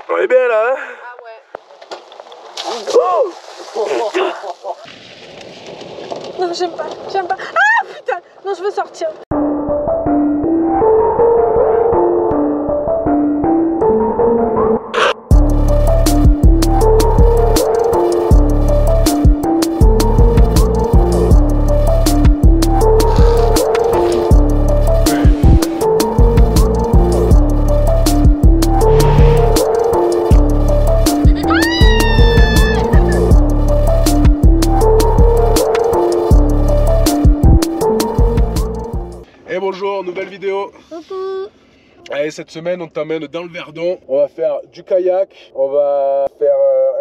On est bien là, hein? Ah ouais. Oh non, j'aime pas, j'aime pas. Ah putain! Non, je veux sortir. Et bonjour, nouvelle vidéo. Coucou. Allez, cette semaine on t'emmène dans le Verdon. On va faire du kayak, on va faire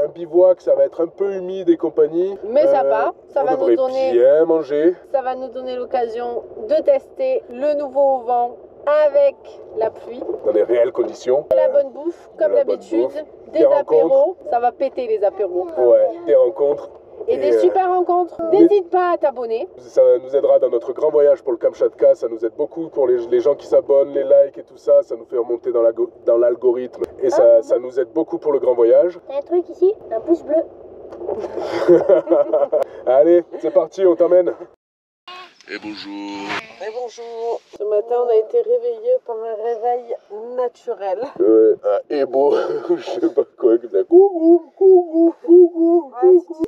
un bivouac, ça va être un peu humide et compagnie. Mais ça va, ça va nous donner bien manger. Ça va nous donner l'occasion de tester le nouveau vent avec la pluie. Dans les réelles conditions. La bonne bouffe, comme d'habitude. Des apéros, ça va péter les apéros. Ouais, des rencontres. Et des super rencontres. N'hésite pas à t'abonner. Ça nous aidera dans notre grand voyage pour le Kamchatka. Ça nous aide beaucoup pour les gens qui s'abonnent, les likes et tout ça. Ça nous fait remonter dans l'algorithme. Et ça nous aide beaucoup pour le grand voyage. T'as un truc ici? Un pouce bleu. Allez, c'est parti, on t'emmène. Et bonjour. Et bonjour. Ce matin, on a été réveillés par un réveil naturel. Et bon, je sais pas quoi que c'est. Coucou, coucou, coucou,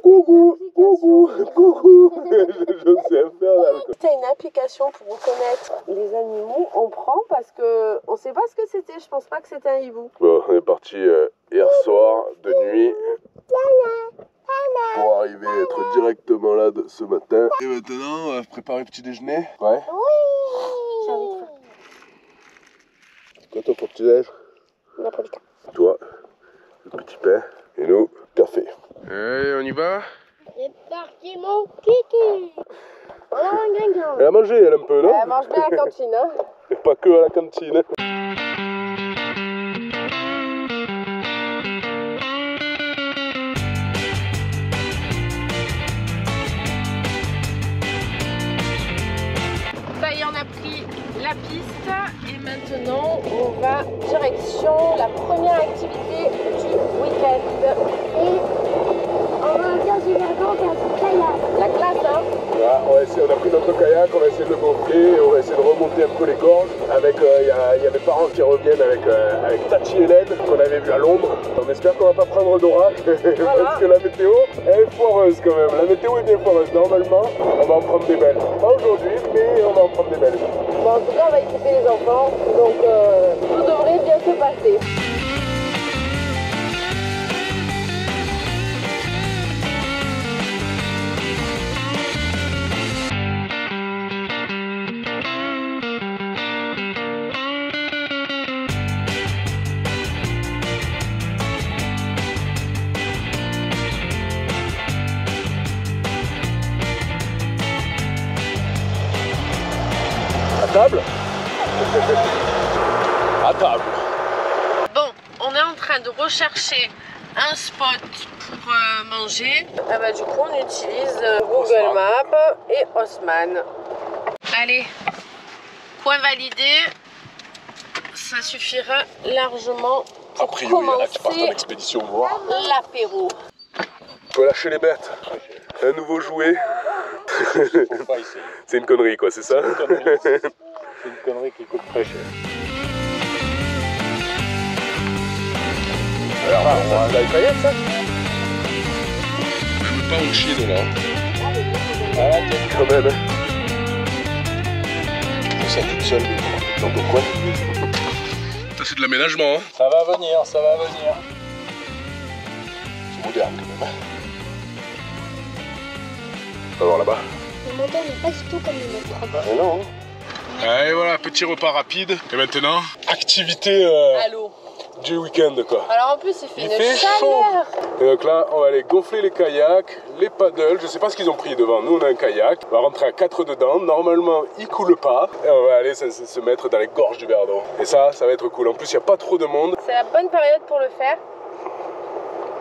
coucou, coucou, coucou. Je sais faire là. C'est une application pour reconnaître les animaux. On prend parce que on sait pas ce que c'était. Je pense pas que c'était un hibou. Bon, on est parti hier soir de nuit pour arriver à être directement là ce matin. Et maintenant, on va préparer le petit déjeuner. Ouais. Oui. J'ai envie de faire. C'est quoi toi pour petit déj? Napolitain. Toi, le petit pain. Et nous, café. Allez, on y va? C'est parti mon kiki. Oh un gringo. Elle a mangé, elle un peu, non? Elle mange bien à la cantine, hein. Et pas que à la cantine. Ça y est, on a pris la piste et maintenant on va direction la première activité du week-end. Et on va faire du Verdon, faire du kayak. La classe, hein. Voilà, on a pris notre kayak, on va essayer de le gonfler et on va essayer de remonter un peu les gorges. Avec, il y a mes parents qui reviennent avec Tati Hélène qu'on avait vu à Londres. On espère qu'on va pas prendre d'orage parce que la météo elle est foireuse quand même. La météo est bien foireuse. Normalement, on va en prendre des belles. Pas aujourd'hui, mais on va en prendre des belles. Bon, en tout cas, on va équiper les enfants, donc tout devrait bien se passer. À table? À table. Bon, on est en train de rechercher un spot pour manger. Ah bah, du coup, on utilise Google Maps et Haussmann. Allez, coin validé. Ça suffira largement pour commencer expédition voir. l'apéro. On peut lâcher les bêtes. Un nouveau jouet. C'est une connerie quoi, c'est ça? C'est une connerie qui coûte très cher. Alors là, on va le kayak ça? Même pas en Chine là. Ah, tiens, Quand même. ça toute seule dans ton coin. Ça c'est de l'aménagement hein. Ça va venir, ça va venir. C'est moderne quand même. On va voir là-bas. Le moteur n'est pas du tout comme le nôtre. Mais non. Et voilà, petit repas rapide. Et maintenant, activité Allô. du week-end quoi. Alors en plus, il fait Il une fait chaleur. Et donc là, on va aller gonfler les kayaks, les paddles. Je sais pas ce qu'ils ont pris devant. Nous, on a un kayak. On va rentrer à 4 dedans. Normalement, il coule pas. Et on va aller se mettre dans les gorges du Verdon. Et ça va être cool. En plus, il n'y a pas trop de monde. C'est la bonne période pour le faire.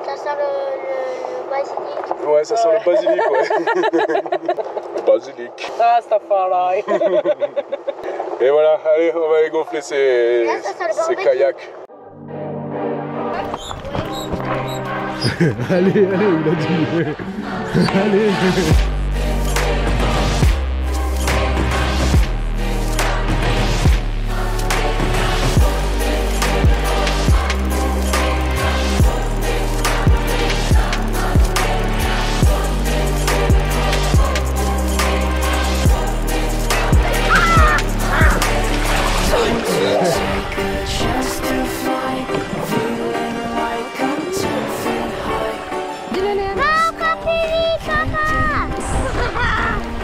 Ça sent le basilic. Ouais, ça sent le basilic, ouais. Le basilic. Ah, cette affaire-là. Et voilà, allez, on va aller gonfler ces kayaks. Allez, il a dit. Allez.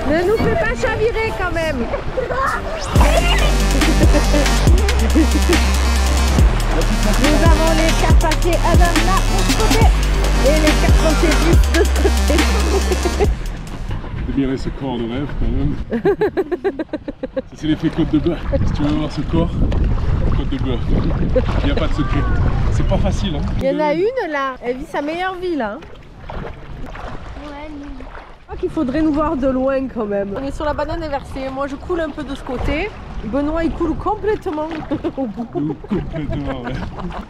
Ne nous fais pas chavirer quand même. Nous avons les carpentiers Adam là de ce côté et les carpentiers Bus de ce côté. Admirer ce corps de rêve quand même. Ça c'est l'effet côte de bœuf. Si tu veux voir ce corps, côte de bœuf. Il n'y a pas de secret. C'est pas facile. Hein. Il y en a une là, elle vit sa meilleure vie là. Il faudrait nous voir de loin quand même. On est sur la banane inversée, moi je coule un peu de ce côté. Benoît il coule complètement au bout. Complètement, ouais.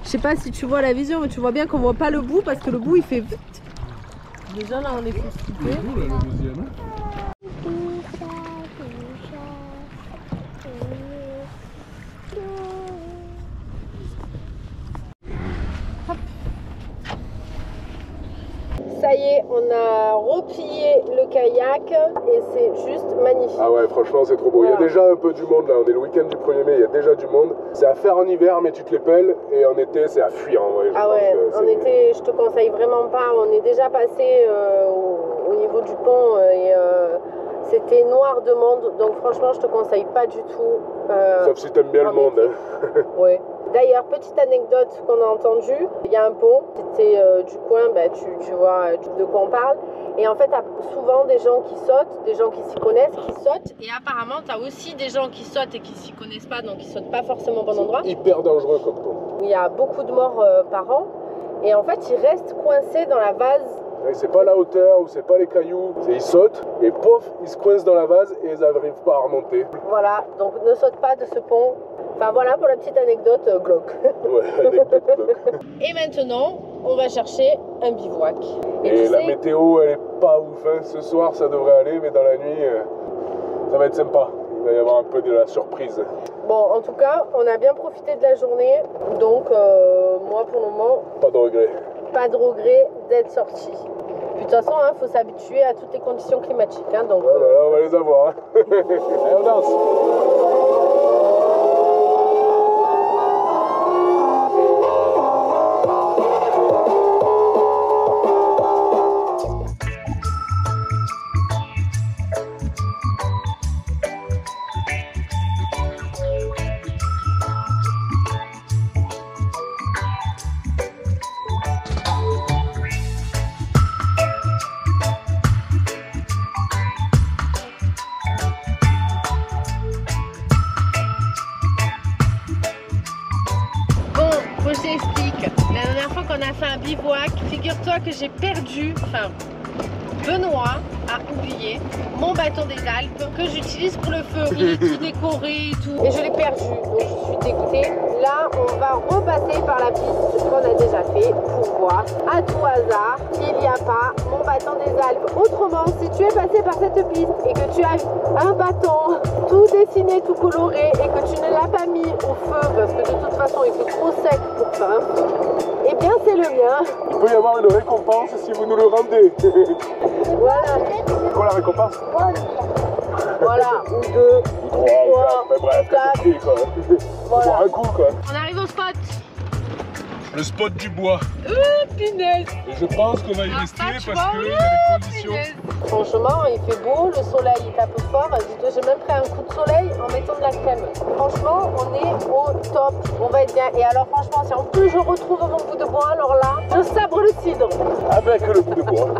Je sais pas si tu vois la vision, mais tu vois bien qu'on voit pas le bout parce que le bout il fait vite. Déjà là on est fait flipper. Le deuxième. Ça y est, on a replié le kayak et c'est juste magnifique. Ah ouais, franchement c'est trop beau. Voilà. Il y a déjà un peu du monde là, on est le week-end du 1er mai, il y a déjà du monde. C'est à faire en hiver mais tu te les pelles et en été c'est à fuir en vrai. Ah ouais, en été je te conseille vraiment pas, on est déjà passé au niveau du pont et c'était noir de monde, donc franchement je te conseille pas du tout. Sauf si t'aimes bien le monde. Hein. Ouais. D'ailleurs, petite anecdote qu'on a entendue, il y a un pont, c'était du coin, bah, tu vois de quoi on parle. Et en fait, tu as souvent des gens qui sautent, des gens qui s'y connaissent, qui sautent. Et apparemment, tu as aussi des gens qui sautent et qui s'y connaissent pas, donc qui sautent pas forcément au bon endroit. Hyper dangereux comme pont. Il y a beaucoup de morts par an. Et en fait, ils restent coincés dans la vase. C'est pas la hauteur ou c'est pas les cailloux, ils sautent et pof, ils se coincent dans la vase et ils n'arrivent pas à remonter. Voilà, donc ne saute pas de ce pont. Enfin voilà pour la petite anecdote glauque. Ouais, anecdote glauque. Et maintenant, on va chercher un bivouac. Et la météo, elle est pas ouf. Hein. Ce soir, ça devrait aller, mais dans la nuit, ça va être sympa. Il va y avoir un peu de la surprise. Bon, en tout cas, on a bien profité de la journée. Donc, moi, pour le moment, pas de regret. Pas de regret d'être sorti. Puis de toute façon, il faut s'habituer à toutes les conditions climatiques. Hein, donc, ouais, on va les avoir. Hein. Allez, on danse. je t'explique. La dernière fois qu'on a fait un bivouac, figure-toi que j'ai perdu, enfin, Benoît a oublié mon bâton des Alpes que j'utilise pour le feu. Il est tout décoré et tout. Et je l'ai perdu, donc je suis dégoûtée. Là, on va repasser par la piste qu'on a déjà fait pour voir à tout hasard s'il n'y a pas mon bâton des Alpes. Autrement, si tu es passé par cette piste et que tu as un bâton tout dessiné, tout coloré et que tu ne l'as pas mis au feu parce que de toute façon il fait trop sec pour faire un feu, eh bien c'est le mien. Il peut y avoir une récompense si vous nous le rendez. Voilà. C'est quoi la récompense? Voilà, ou deux, ou trois, ou quatre, mais bref, quatre, quoi. Voilà. Boire un coup quoi. On arrive au spot. Le spot du bois. Punaise. Et je pense qu'on va y rester parce que il y a des conditions. Franchement, il fait beau, le soleil il tape fort. J'ai même pris un coup de soleil en mettant de la crème. Franchement, on est au top. On va être bien. Et alors, franchement, si en plus je retrouve mon bout de bois, alors là, je sabre le cidre. Avec le bout de bois.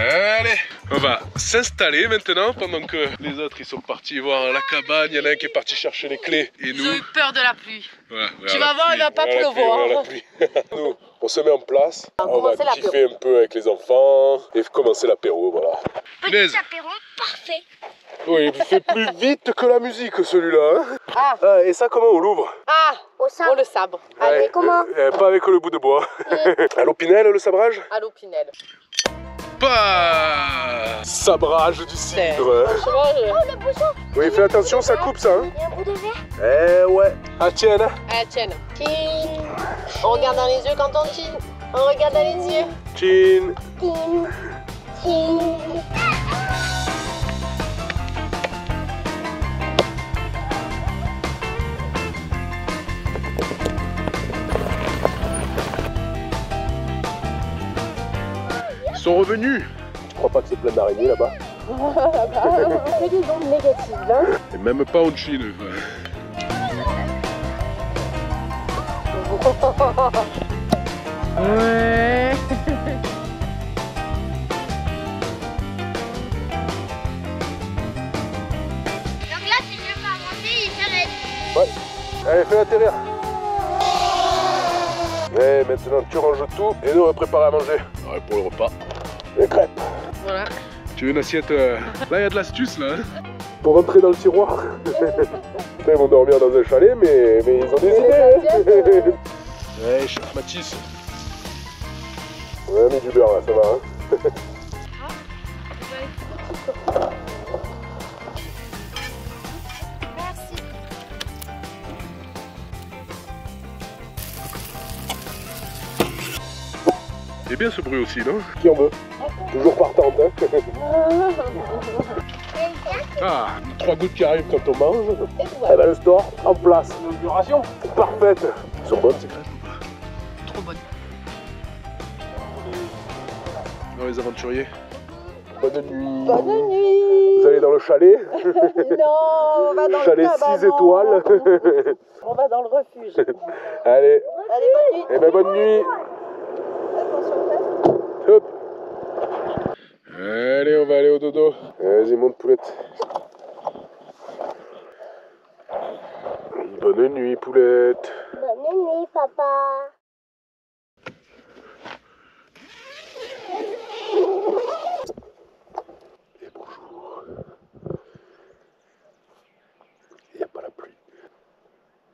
Allez, on va s'installer maintenant pendant que les autres ils sont partis voir la cabane. Il y en a un qui est parti chercher les clés et nous. J'ai eu peur de la pluie. Ouais, tu vas voir, il va pas pleuvoir. Nous, on se met en place. On va kiffer un peu avec les enfants et commencer l'apéro, voilà. Petit apéro parfait. Oui, il fait plus vite que la musique celui-là. Hein. Ah. Et ça, comment on l'ouvre? Ah, Au sabre. on le sabre. Allez, Ouais, comment? pas avec le bout de bois. À l'opinel, le sabrage? À l'opinel. Pas sabrage du cidre. Franchement, Oh, le bouchon. Oui, fais attention, ça coupe ça. Hein. Il y a un bout de verre. Eh ouais. Ah tiens. Hein. Ah, tienne. Tin. On regarde dans les yeux quand on chine. On regarde dans les yeux. Chin. Tin. Tin. Ils sont revenus. Je crois pas que c'est plein d'araignées là-bas. Que des ondes négatives, là. Et même pas en Chine. Ouais. Donc là, si je veux pas monter, il s'arrête. Ouais. Allez, fais atterrir. Et maintenant tu ranges tout et nous on va préparer à manger. Ouais, pour le repas. Les crêpes. Voilà. Tu veux une assiette Là il y a de l'astuce là. Pour rentrer dans le tiroir. Ils vont dormir dans un chalet mais ils ont des idées. Ouais, chef Mathis. On a mis du beurre là, ça va hein. Merci. C'est bien ce bruit aussi, non? Qui en veut? Toujours partante, hein. Ah, 3 gouttes qui arrivent quand on mange. Eh ben le store en place. L'inauguration parfaite. Ils sont bonnes ces crêpes ou pas? Trop bonne. Non, les aventuriers. Bonne nuit. Bonne nuit. Vous allez dans le chalet? Non, on va dans Chalet le cabanon. 6 étoiles. On va dans le refuge. Allez. Allez, bonne nuit. Eh ben bonne nuit. Attention, Hop. Allez, on va aller au dodo. Vas-y, monte poulette. Bonne nuit, poulette. Bonne nuit, papa. Et bonjour. Il n'y a pas la pluie,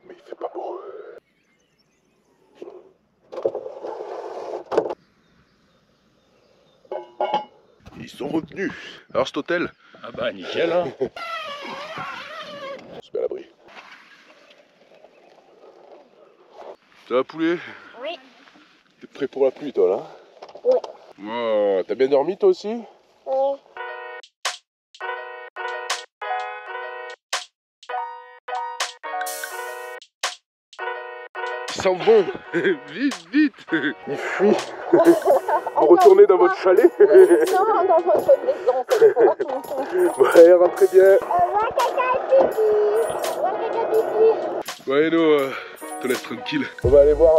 mais il fait pas beau. Ils sont revenus. Alors cet hôtel? Ah bah nickel hein. On se met à l'abri. Ça va poulet? Oui. T'es prêt pour la pluie toi là? Oui. Wow, t'as bien dormi toi aussi? Oui. Ils s'en vont. Vite, vite. Ils fuient. Vous retournez dans votre chalet? Non, dans votre maison cette fois. Ouais, rentrez bien. Au revoir, caca et pipi. Au revoir, caca et pipi. Ouais, nous, te laisse tranquille. On va aller voir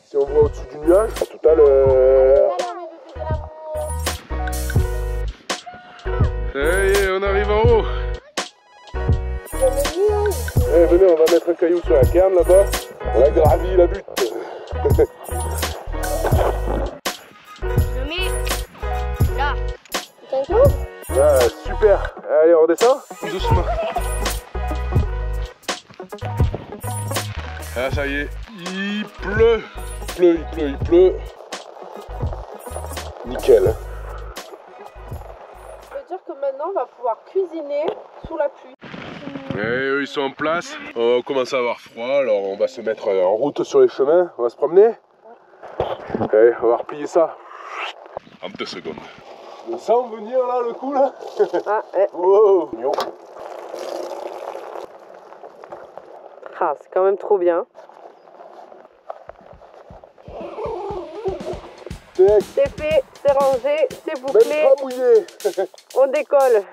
si on voit au-dessus du nuage. À tout à l'heure. Ça y est, on arrive en haut. Eh, venez, on va mettre un caillou sur la cairn là-bas. On a gravi la butte. Je mets là. T'as tout? Ah, super. Allez, on redescend? Doucement. Ah, ça y est, il pleut. Il pleut. Nickel. Ça veut dire que maintenant on va pouvoir cuisiner sous la pluie. Et eux ils sont en place, on commence à avoir froid, alors on va se mettre en route sur les chemins, on va se promener. Allez, on va replier ça en 2 secondes. On sent venir là le coup là. Ah, eh. Wow. Ah, c'est quand même trop bien. C'est fait, c'est rangé, c'est bouclé. Même pas mouillé. On décolle.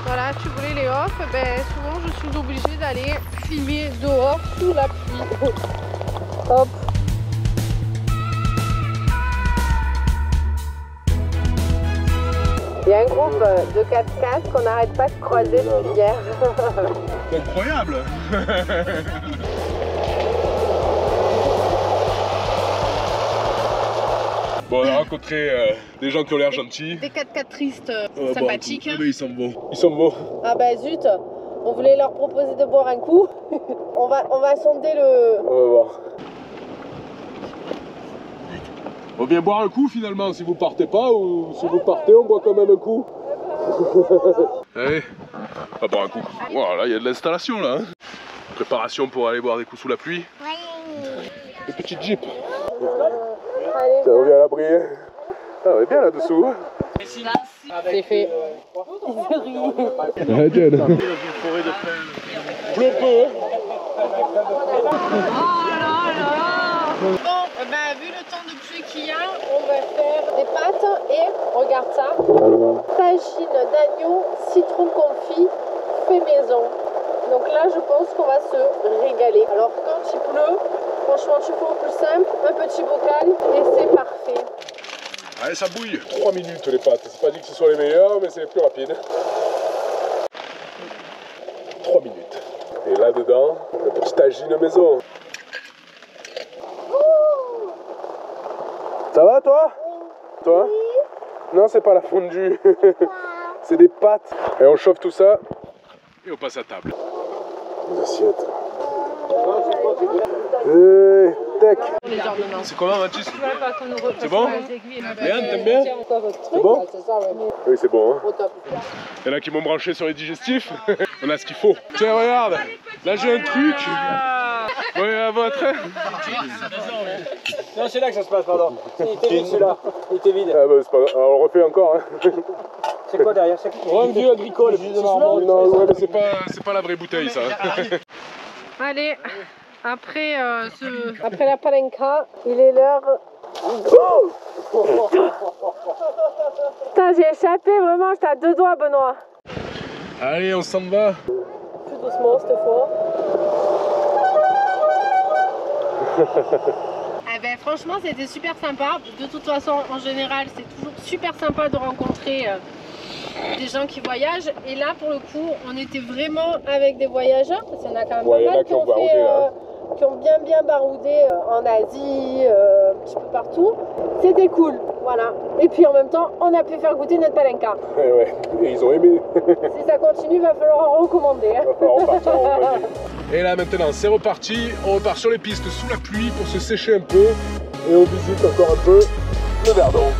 Voilà, tu voulais les off, ben souvent je suis obligée d'aller filmer dehors sous la pluie. Hop. Il y y a un groupe de 4x4 qu'on n'arrête pas de croiser depuis hier. C'est incroyable. Bon, on a rencontré des gens qui ont l'air gentils. Des 4x4 tristes sympathiques. Bon, mais ils sont beaux. Ils sont beaux. Ah bah zut, on voulait leur proposer de boire un coup. on va sonder le... On va voir. On vient boire un coup finalement, si vous partez pas, ou si vous partez, on boit quand même un coup. Allez, on va boire un coup. Voilà, il y a de l'installation là. Hein. Préparation pour aller boire des coups sous la pluie. Des petites jeeps. Ça revient à l'abri. Ah, on est bien là-dessous. C'est fait. Ah, Jen. Pleut peu. Bon, ben, vu le temps de pluie qu'il y a, on va faire des pâtes et, regarde ça, tagine d'agneau, citron confit, fait maison. Donc là, je pense qu'on va se régaler. Alors quand il pleut, franchement, tu fais au plus simple, un petit bocal et c'est parfait. Allez, ça bouille. 3 minutes les pâtes. C'est pas dit que ce soit les meilleurs, mais c'est les plus rapides. 3 minutes. Et là dedans, le petit tagine maison. Ça va toi? Toi? Non, c'est pas la fondue. C'est des pâtes. Et on chauffe tout ça. Et on passe à table. Les assiettes. Tac. C'est comment Mathis? C'est bon? Léane, t'aimes bien? C'est bon? Oui, c'est bon. Hein. Il y en a qui m'ont branché sur les digestifs. On a ce qu'il faut. Tiens, regarde. Là, j'ai un truc. Oui, à votre. Non, c'est là que ça se passe, pardon. Il était vide celui-là. Il était vide. Ah bah, c'est pas grave. Alors, on le refait encore. Hein. C'est quoi derrière? Un vieux agricole. Non, ouais, mais c'est pas la vraie bouteille, ça. Allez, après, après la palenka, il est l'heure... Putain, j'ai échappé, vraiment, j'étais à 2 doigts, Benoît. Allez, on s'en va. Plus doucement cette fois. Eh ben, franchement, c'était super sympa. De toute façon, en général, c'est toujours super sympa de rencontrer des gens qui voyagent. Et là, pour le coup, on était vraiment avec des voyageurs. Parce qu'il y en a quand même pas mal qui ont bien baroudé en Asie, un petit peu partout. C'était cool, voilà. Et puis en même temps, on a pu faire goûter notre palenka. Ouais, et ils ont aimé. Si ça continue, il va falloir en recommander. Hein. Va falloir repartir en Roumanie. Et là maintenant, c'est reparti. On repart sur les pistes sous la pluie pour se sécher un peu. Et on visite encore un peu le Verdon.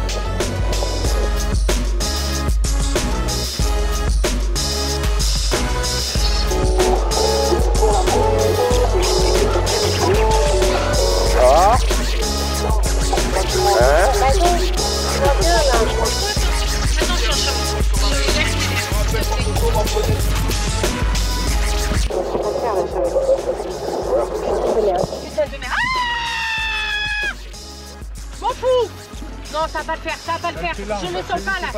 M'en fous. Non, ça va pas le faire, ça va pas le faire. Je ne sens pas là.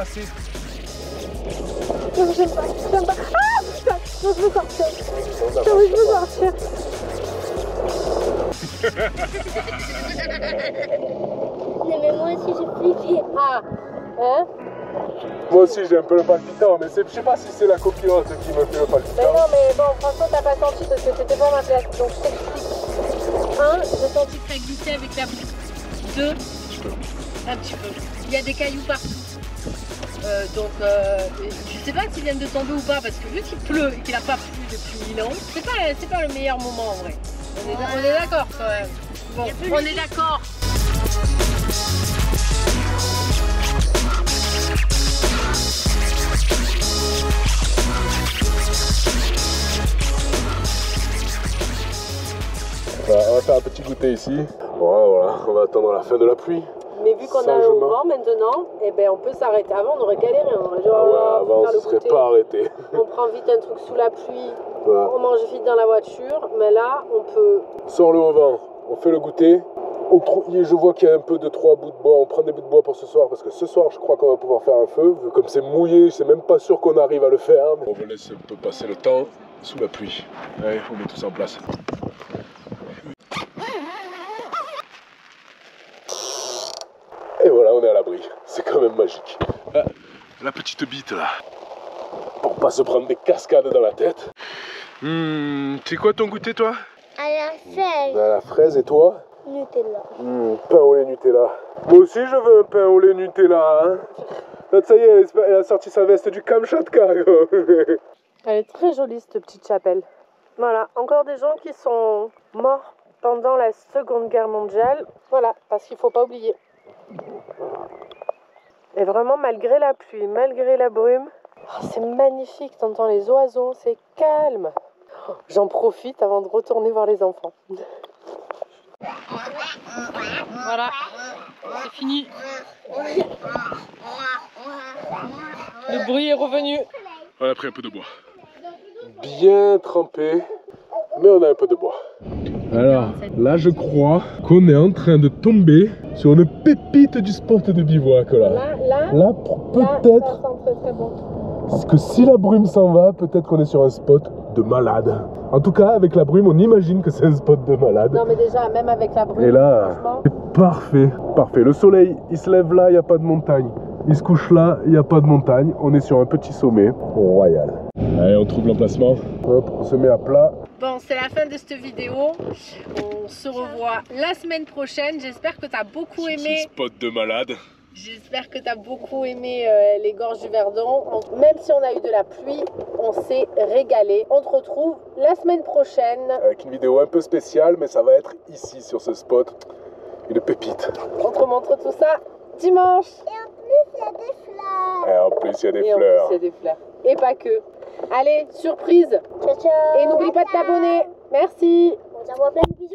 Non, j'aime pas. Ah putain, non, je veux sortir. Non, je veux sortir. Non, mais moi aussi j'ai flippé. Ah, hein? Moi aussi j'ai un peu le palpitant, mais je sais pas si c'est la copilote qui me fait le palpitant. Mais non, mais bon, franchement, t'as pas senti parce que t'étais pas à ma place. Donc je t'explique. 1, j'ai senti que ça glissait avec la boue. 2, un petit peu. Il y a des cailloux partout. Donc, je sais pas s'ils viennent de tomber ou pas, parce que vu qu'il pleut et qu'il n'a pas plu depuis 1000 ans, c'est pas le meilleur moment en vrai. On est d'accord quand même. Bon, on est d'accord. On va faire un petit goûter ici. Voilà, on va attendre la fin de la pluie. Mais vu qu'on a un vent maintenant, eh ben on peut s'arrêter. Avant on aurait galéré, on aurait avant on ne serait pas arrêté. On prend vite un truc sous la pluie, on mange vite dans la voiture, mais là on peut... Sors le haut vent, on fait le goûter. Je vois qu'il y a un peu de 3 bouts de bois, on prend des bouts de bois pour ce soir parce que ce soir je crois qu'on va pouvoir faire un feu. Comme c'est mouillé, c'est même pas sûr qu'on arrive à le faire. Mais... On va laisser un peu passer le temps sous la pluie. Allez, on met tout ça en place. Et voilà, on est à l'abri. C'est quand même magique. Ah, la petite bite là. Pour pas se prendre des cascades dans la tête. C'est quoi ton goûter toi? À la fraise. À la fraise et toi? Nutella. Pain au lait Nutella. Moi aussi je veux un pain au lait Nutella. Hein. Là, ça y est, elle a sorti sa veste du Kamchatka. Elle est très jolie cette petite chapelle. Voilà, encore des gens qui sont morts pendant la Seconde Guerre mondiale. Voilà, parce qu'il faut pas oublier. Et vraiment, malgré la pluie, malgré la brume, c'est magnifique, t'entends les oiseaux, c'est calme. J'en profite avant de retourner voir les enfants. Voilà, c'est fini. Le bruit est revenu. On a pris un peu de bois. Bien trempé, mais on a un peu de bois. Alors, là je crois qu'on est en train de tomber sur une pépite du spot de bivouac là. Là peut-être que si la brume s'en va, peut-être qu'on est sur un spot de malade. En tout cas, avec la brume, on imagine que c'est un spot de malade. Non mais déjà, même avec la brume, et là, franchement... c'est parfait, parfait. Le soleil, il se lève là, il n'y a pas de montagne. Il se couche là, il n'y a pas de montagne. On est sur un petit sommet royal. Allez, on trouve l'emplacement. Hop, on se met à plat. Bon, c'est la fin de cette vidéo. On se revoit la semaine prochaine. J'espère que tu as beaucoup aimé. Spot de malade. J'espère que tu as beaucoup aimé les gorges du Verdon. Même si on a eu de la pluie, on s'est régalé. On te retrouve la semaine prochaine. Avec une vidéo un peu spéciale, mais ça va être ici, sur ce spot. Une pépite. On te montre tout ça dimanche. Et en plus, il y a des fleurs. Et en plus, il y a des Et en fleurs. plus, il y a des fleurs. Et pas que. Allez, surprise. Ciao, ciao. Et n'oublie pas de t'abonner. Merci. On t'envoie plein de bisous.